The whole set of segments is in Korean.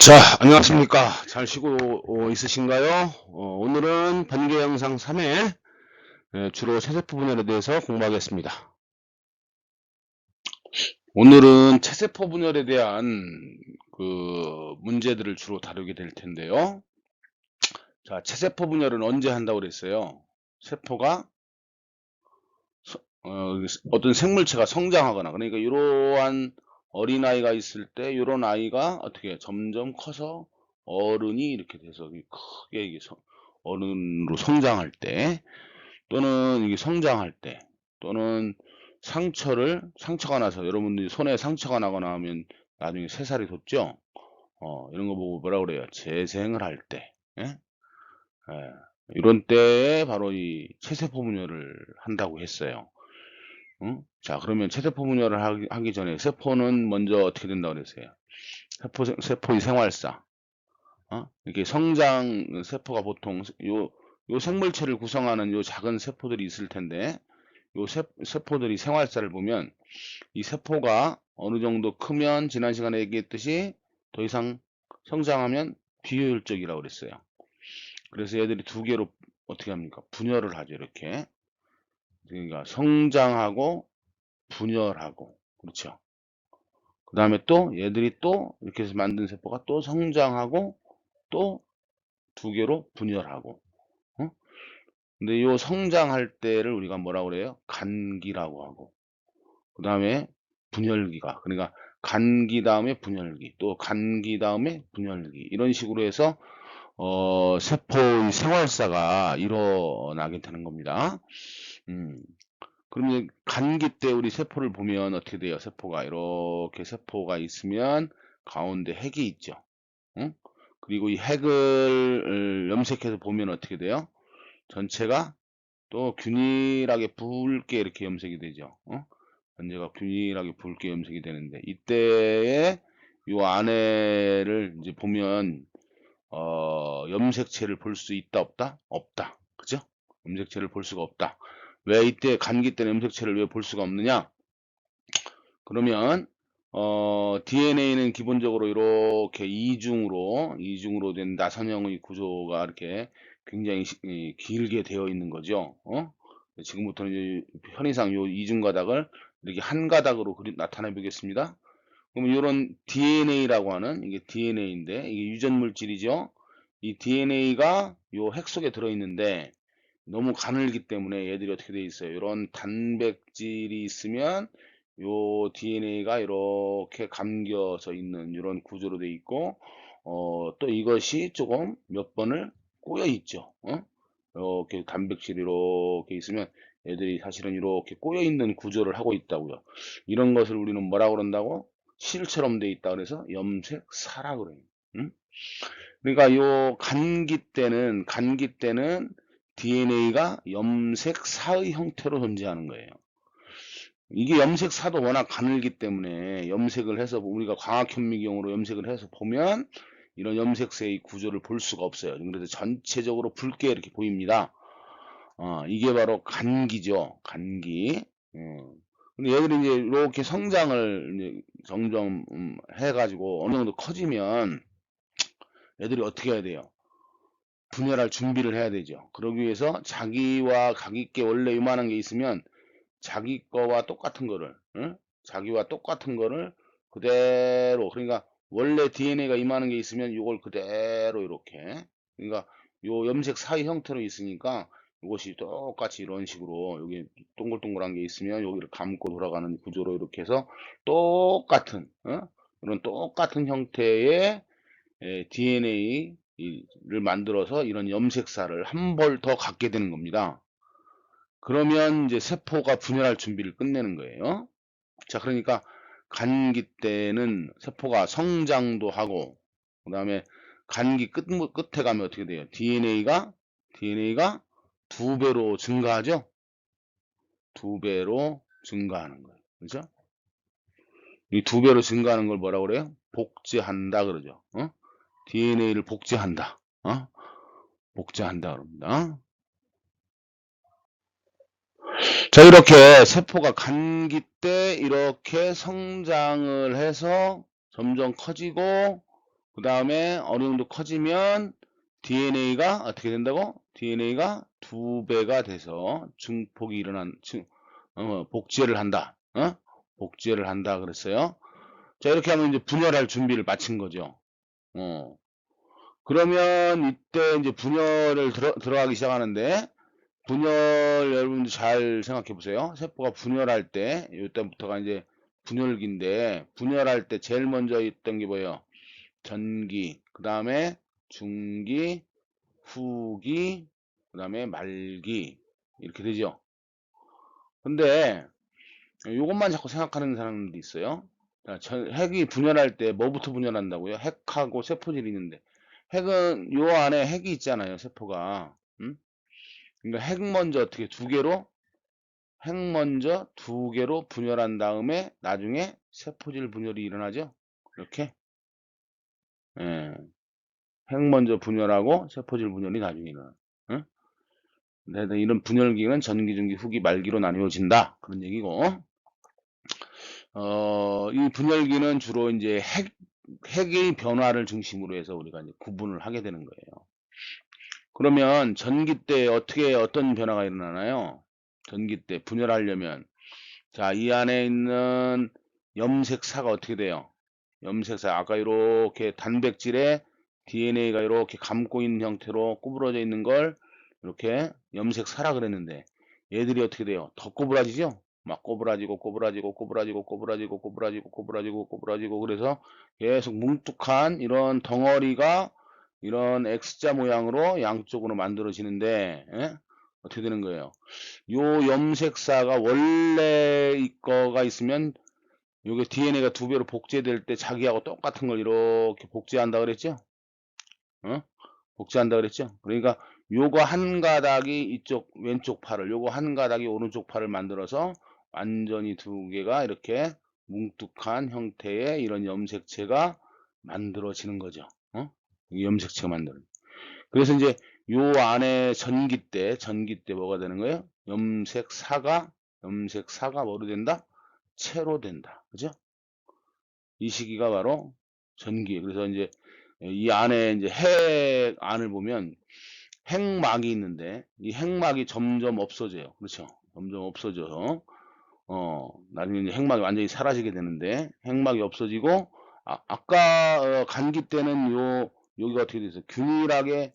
자, 안녕하십니까. 잘 쉬고 있으신가요? 오늘은 번개 영상 3회, 주로 체세포 분열에 대해서 공부하겠습니다. 오늘은 체세포 분열에 대한 문제들을 주로 다루게 될 텐데요. 자, 체세포 분열은 언제 한다고 그랬어요? 세포가 어떤 생물체가 성장하거나, 그러니까 이러한 어린아이가 있을 때 이런 아이가 어떻게 점점 커서 어른이 이렇게 돼서 크게 어른으로 성장할 때, 또는 이게 성장할 때, 또는 상처가 나서, 여러분들이 손에 상처가 나거나 하면 나중에 새살이 돋죠. 이런 거 보고 뭐라 그래요? 재생을 할 때. 예? 예. 이런 때에 바로 이 체세포 분열을 한다고 했어요. 응? 자, 그러면 체세포 분열을 하기 전에 세포는 먼저 어떻게 된다고 그랬어요? 세포의 생활사. 이렇게 세포가 보통 요 생물체를 구성하는 요 작은 세포들이 있을 텐데, 요 세포들이 생활사를 보면, 이 세포가 어느 정도 크면, 지난 시간에 얘기했듯이 더 이상 성장하면 비효율적이라고 그랬어요. 그래서 얘들이 두 개로 어떻게 합니까? 분열을 하죠, 이렇게. 그러니까 성장하고 분열하고. 그렇죠. 그 다음에 또 얘들이 또 이렇게 해서 만든 세포가 또 성장하고 또 두 개로 분열하고. 어? 근데 요 성장할 때를 우리가 뭐라고 그래요? 간기라고 하고. 그 다음에 분열기가, 그러니까 간기 다음에 분열기, 또 간기 다음에 분열기, 이런 식으로 해서 세포의 생활사가 일어나게 되는 겁니다. 음. 그러면 간기 때 우리 세포를 보면 어떻게 돼요? 세포가 이렇게 세포가 있으면 가운데 핵이 있죠. 응? 그리고 이 핵을 염색해서 보면 어떻게 돼요? 전체가 또 균일하게 붉게 이렇게 염색이 되죠. 전체가 균일하게 붉게 염색이 되는데, 이때에 요 안에를 이제 보면 염색체를 볼 수 있다 없다? 없다. 그죠? 염색체를 볼 수가 없다. 왜 이때 감기 때는 염색체를 왜 볼 수가 없느냐? 그러면 DNA는 기본적으로 이렇게 이중으로 된 나선형의 구조가 이렇게 굉장히 길게 되어 있는 거죠. 지금부터는 이제 편의상 요 이중 가닥을 이렇게 한 가닥으로 나타내 보겠습니다. 그러면 이런 DNA라고 하는, 이게 DNA인데 이게 유전 물질이죠. 이 DNA가 요 핵 속에 들어 있는데, 너무 가늘기 때문에 얘들이 어떻게 돼 있어요? 이런 단백질이 있으면 요 DNA가 이렇게 감겨져 있는 이런 구조로 돼 있고, 또 이것이 조금 몇 번을 꼬여 있죠. 이렇게 단백질이 이렇게 있으면 얘들이 사실은 이렇게 꼬여 있는 구조를 하고 있다고요. 이런 것을 우리는 뭐라고 그런다고? 실처럼 돼 있다 그래서 염색사라 그래요. 응? 그러니까 요 간기 때는 DNA가 염색사의 형태로 존재하는 거예요. 이게 염색사도 워낙 가늘기 때문에 염색을 해서, 우리가 광학현미경으로 염색을 해서 보면 이런 염색체의 구조를 볼 수가 없어요. 그래서 전체적으로 붉게 이렇게 보입니다. 이게 바로 간기죠. 간기. 근데 얘들이 이제 이렇게 성장을 이제 점점 해가지고 어느 정도 커지면 애들이 어떻게 해야 돼요? 분열할 준비를 해야 되죠. 그러기 위해서 자기와 각기 게 원래 요만한 게 있으면 자기 거와 똑같은 거를, 응? 자기와 똑같은 거를 그대로, 그러니까 원래 DNA가 이만한 게 있으면 이걸 그대로 이렇게, 그러니까 요 염색 사이 형태로 있으니까 이것이 똑같이 이런 식으로 여기 동글동글한 게 있으면 여기를 감고 돌아가는 구조로 이렇게 해서 똑같은, 이런 똑같은 형태의 DNA를 만들어서 이런 염색사를 한 벌 더 갖게 되는 겁니다. 그러면 이제 세포가 분열할 준비를 끝내는 거예요. 자, 그러니까 간기 때는 세포가 성장도 하고, 그 다음에 간기 끝에 가면 어떻게 돼요? DNA가 두 배로 증가하죠? 두 배로 증가하는 거예요. 그죠? 이 두 배로 증가하는 걸 뭐라고 그래요? 복제한다 그러죠. DNA를 복제한다. 복제한다 그럽니다. 자, 이렇게 세포가 간기 때 이렇게 성장을 해서 점점 커지고, 그 다음에 어느 정도 커지면 DNA가 어떻게 된다고? DNA가 2배가 돼서 증폭이 일어난, 복제를 한다. 복제를 한다 그랬어요. 자, 이렇게 하면 이제 분열할 준비를 마친 거죠. 그러면 이때 이제 분열을 들어가기 시작하는데, 분열 여러분들 잘 생각해 보세요. 세포가 분열할 때, 이때부터가 이제 분열기인데, 분열할 때 제일 먼저 있던 게 뭐예요? 전기, 그 다음에 중기, 후기, 그 다음에 말기, 이렇게 되죠. 근데 이것만 자꾸 생각하는 사람들이 있어요. 핵이 분열할 때 뭐부터 분열한다고요? 핵하고 세포질이 있는데, 핵은 요 안에 핵이 있잖아요, 세포가. 그러니까 핵 먼저 어떻게 핵 먼저 2개로 분열한 다음에 나중에 세포질 분열이 일어나죠. 이렇게. 예. 핵 먼저 분열하고 세포질 분열이 나중에 일어나. 응? 이런 분열기는 전기, 중기, 후기, 말기로 나뉘어진다. 그런 얘기고. 이 분열기는 주로 이제 핵의 변화를 중심으로 해서 우리가 이제 구분을 하게 되는 거예요. 그러면 전기 때 어떤 변화가 일어나나요? 전기 때 분열하려면, 자, 이 안에 있는 염색사가 어떻게 돼요? 염색사, 아까 이렇게 단백질에 DNA가 이렇게 감고 있는 형태로 구부러져 있는 걸 이렇게 염색사라 그랬는데, 얘들이 어떻게 돼요? 더 꼬부라지죠? 막 꼬부라지고 꼬부라지고 꼬부라지고 꼬부라지고 꼬부라지고 꼬부라지고 꼬부라지고, 그래서 계속 뭉툭한 이런 덩어리가 이런 X자 모양으로 양쪽으로 만들어지는데, 어떻게 되는 거예요? 요 염색사가 원래 거가 있으면 요게 DNA가 2배로 복제될 때 자기하고 똑같은 걸 이렇게 복제한다 그랬죠? 복제한다 그랬죠? 그러니까 요거 한 가닥이 이쪽 왼쪽 팔을, 요거 한 가닥이 오른쪽 팔을 만들어서 완전히 2개가 이렇게 뭉툭한 형태의 이런 염색체가 만들어지는 거죠. 이 염색체가 만드는. 그래서 이제 요 안에 전기 때 뭐가 되는 거예요? 염색사가 뭐로 된다? 체로 된다. 그죠? 이 시기가 바로 전기. 그래서 이제 이 안에 이제 핵 안을 보면 핵막이 있는데, 이 핵막이 점점 없어져요. 그렇죠? 점점 없어져서 나중에 이제 핵막이 완전히 사라지게 되는데, 핵막이 없어지고, 아까 간기 때는 여기가 어떻게 돼서 균일하게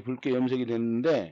붉게 염색이 됐는데,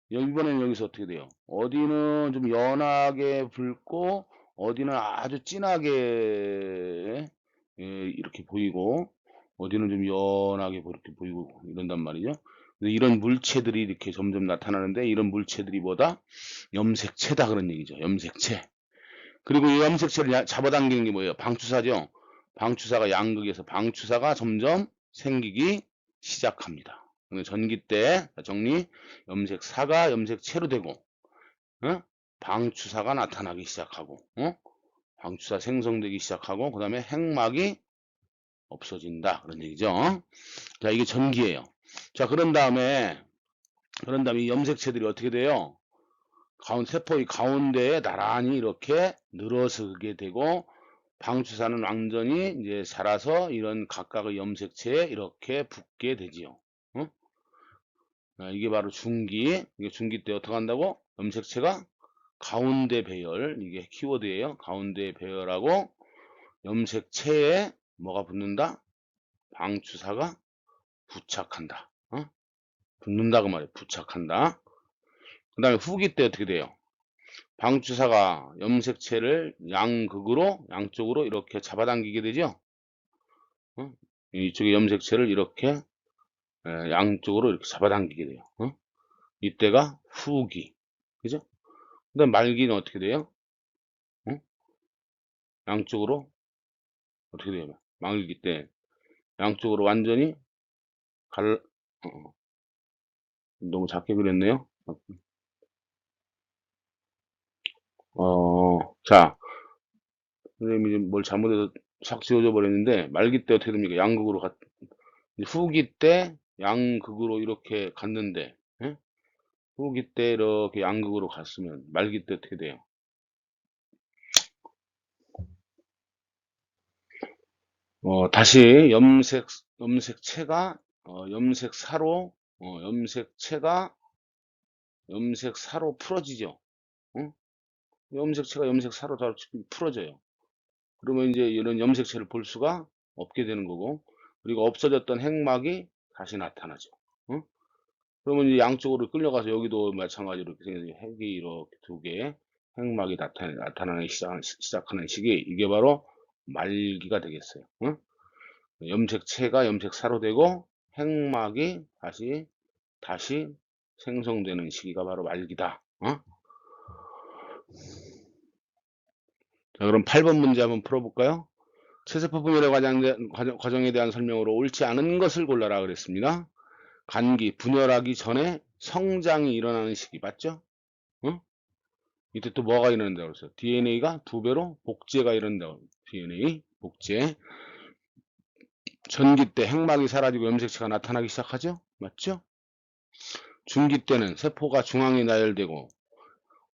이번에는 여기서 어떻게 돼요? 어디는 좀 연하게 붉고 어디는 아주 진하게, 이렇게 보이고, 어디는 좀 연하게 이렇게 보이고 이런단 말이죠. 이런 물체들이 이렇게 점점 나타나는데, 이런 물체들이 뭐다? 염색체다 그런 얘기죠. 염색체. 그리고 이 염색체를 잡아당기는 게 뭐예요? 방추사죠. 방추사가 양극에서 방추사가 점점 생기기 시작합니다. 전기 때 정리, 염색사가 염색체로 되고, 방추사가 나타나기 시작하고, 방추사 생성되기 시작하고, 그 다음에 핵막이 없어진다 그런 얘기죠. 자, 이게 전기예요. 자, 그런 다음에 이 염색체들이 어떻게 돼요? 세포의 가운데에 나란히 이렇게 늘어서게 되고, 방추사는 완전히 이제 자라서 이런 각각의 염색체에 이렇게 붙게 되지요. 이게 바로 중기. 이게 중기 때 어떻게 한다고? 염색체가 가운데 배열, 이게 키워드예요. 가운데 배열하고 염색체에 뭐가 붙는다? 방추사가 부착한다. 붙는다고 말해. 부착한다. 그 다음에 후기 때 어떻게 돼요? 방추사가 염색체를 양쪽으로 이렇게 잡아당기게 되죠. 이쪽에 염색체를 이렇게 양쪽으로 이렇게 잡아당기게 돼요. 이때가 후기. 그죠? 그 다음 말기는 어떻게 돼요? 양쪽으로 어떻게 돼요? 말기 때 양쪽으로 완전히 너무 작게 그렸네요. 자, 선생님이 지금 뭘 잘못해서 싹 지워져 버렸는데, 말기 때 어떻게 됩니까? 후기 때 양극으로 이렇게 갔는데, 후기 때 이렇게 양극으로 갔으면 말기 때 어떻게 돼요? 다시 염색체가 염색사로 염색사로 풀어지죠. 응? 염색체가 염색사로 다 풀어져요. 그러면 이제 이런 염색체를 볼 수가 없게 되는 거고, 그리고 없어졌던 핵막이 다시 나타나죠. 응? 그러면 이제 양쪽으로 끌려가서 여기도 마찬가지로 이렇게 생겨서 핵이 이렇게 두 개, 핵막이 나타나기 시작하는 시기, 이게 바로 말기가 되겠어요. 응? 염색체가 염색사로 되고 핵막이 다시 생성되는 시기가 바로 말기다. 어? 자, 그럼 8번 문제 한번 풀어볼까요? 체세포 분열의 과정에 대한 설명으로 옳지 않은 것을 골라라 그랬습니다. 간기, 분열하기 전에 성장이 일어나는 시기 맞죠? 어? 이때 또 뭐가 일어난다고 그랬어요? DNA가 두 배로 복제가 일어난다고. DNA 복제. 전기 때 핵막이 사라지고 염색체가 나타나기 시작하죠? 맞죠? 중기 때는 세포가 중앙에 나열되고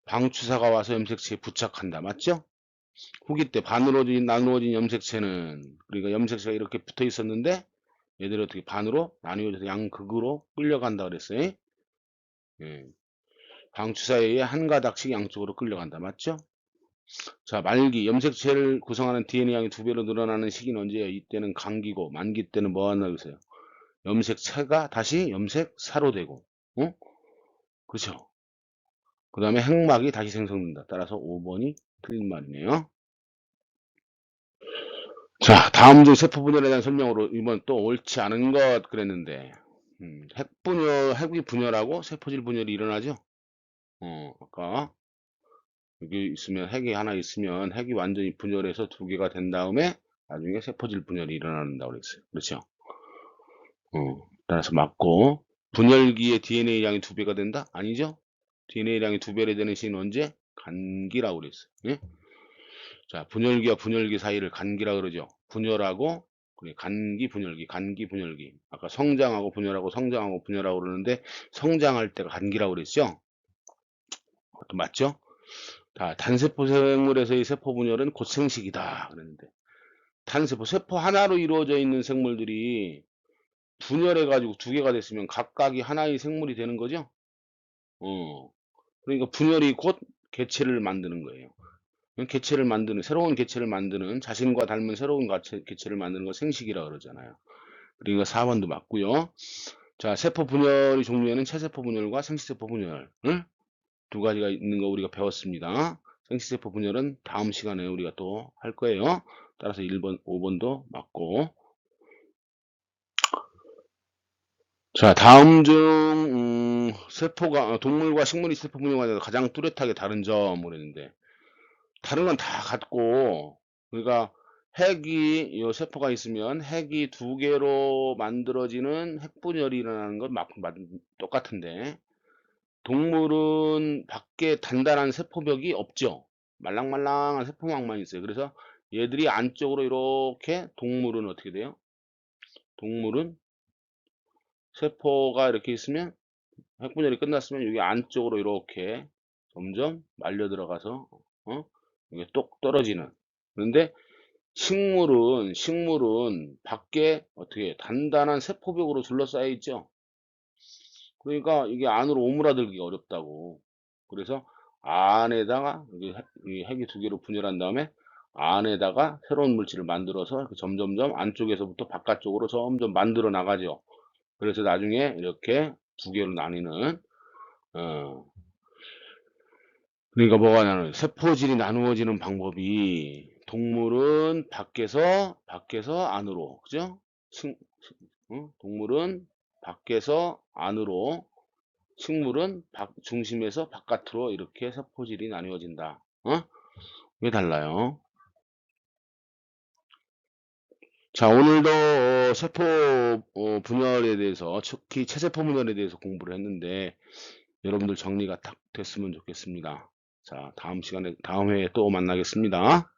방추사가 와서 염색체에 부착한다. 맞죠? 후기 때 반으로 나누어진 염색체는, 그러니까 염색체가 이렇게 붙어 있었는데 얘들이 어떻게 반으로 나누어져서 양극으로 끌려간다 그랬어요. 예. 방추사에 의해 한 가닥씩 양쪽으로 끌려간다. 맞죠? 자, 말기, 염색체를 구성하는 DNA 양이 두 배로 늘어나는 시기는 언제예요? 이때는 간기고, 만기 때는 뭐 하나 그러세요? 염색체가 다시 염색사로 되고, 어? 그렇죠? 그 다음에 핵막이 다시 생성된다. 따라서 5번이 틀린 말이네요. 자, 다음 중 세포 분열에 대한 설명으로 이번 또 옳지 않은 것 그랬는데, 핵이 분열하고 세포질 분열이 일어나죠? 아까 여기 있으면 핵이 하나 있으면 핵이 완전히 분열해서 두 개가 된 다음에 나중에 세포질 분열이 일어난다고 그랬어요. 그렇죠? 따라서 맞고, 분열기의 DNA 양이 두 배가 된다? 아니죠? DNA 양이 두 배가 되는 시기는 언제? 간기라고 그랬어요. 예? 자, 분열기와 분열기 사이를 간기라 그러죠. 분열하고, 그래, 간기, 분열기. 아까 성장하고 분열하고 그러는데, 성장할 때가 간기라고 그랬죠? 그것도 맞죠? 자, 단세포 생물에서의 세포 분열은 곧 생식이다. 그랬는데, 세포 하나로 이루어져 있는 생물들이 분열해가지고 두 개가 됐으면 각각이 하나의 생물이 되는 거죠? 그러니까 분열이 곧 개체를 만드는 거예요. 새로운 개체를 만드는, 자신과 닮은 새로운 개체를 만드는 걸 생식이라 그러잖아요. 그러니까 4번도 맞고요. 자, 세포 분열의 종류에는 체세포 분열과 생식세포 분열, 두 가지가 있는 거 우리가 배웠습니다. 생식세포 분열은 다음 시간에 우리가 또 할 거예요. 따라서 1번, 5번도 맞고. 자, 다음 중 동물과 식물이 세포 분열에 대해서 가장 뚜렷하게 다른 점을 했는데, 다른 건 다 같고, 그러니까 요 세포가 있으면 핵이 두 개로 만들어지는 핵분열이 일어나는 건 똑같은데, 동물은 밖에 단단한 세포벽이 없죠. 말랑말랑한 세포막만 있어요. 그래서 얘들이 안쪽으로 이렇게, 동물은 어떻게 돼요? 동물은 세포가 이렇게 있으면, 핵분열이 끝났으면 여기 안쪽으로 이렇게 점점 말려 들어가서 이게 똑 떨어지는. 그런데 식물은 밖에 어떻게 단단한 세포벽으로 둘러싸여 있죠. 그러니까 이게 안으로 오므라들기 어렵다고. 그래서 안에다가 이 핵이 두 개로 분열한 다음에 안에다가 새로운 물질을 만들어서 점점점 안쪽에서부터 바깥쪽으로 점점 만들어 나가죠. 그래서 나중에 이렇게 두 개로 나뉘는, 어, 그러니까 뭐가 나는 세포질이 나누어지는 방법이, 동물은 밖에서 안으로, 그죠? 동물은 밖에서 안으로, 식물은 중심에서 바깥으로 이렇게 세포질이 나누어진다. 왜 달라요? 자, 오늘도 세포 분열에 대해서, 특히 체세포 분열에 대해서 공부를 했는데 여러분들 정리가 딱 됐으면 좋겠습니다. 자, 다음 회에 또 만나겠습니다.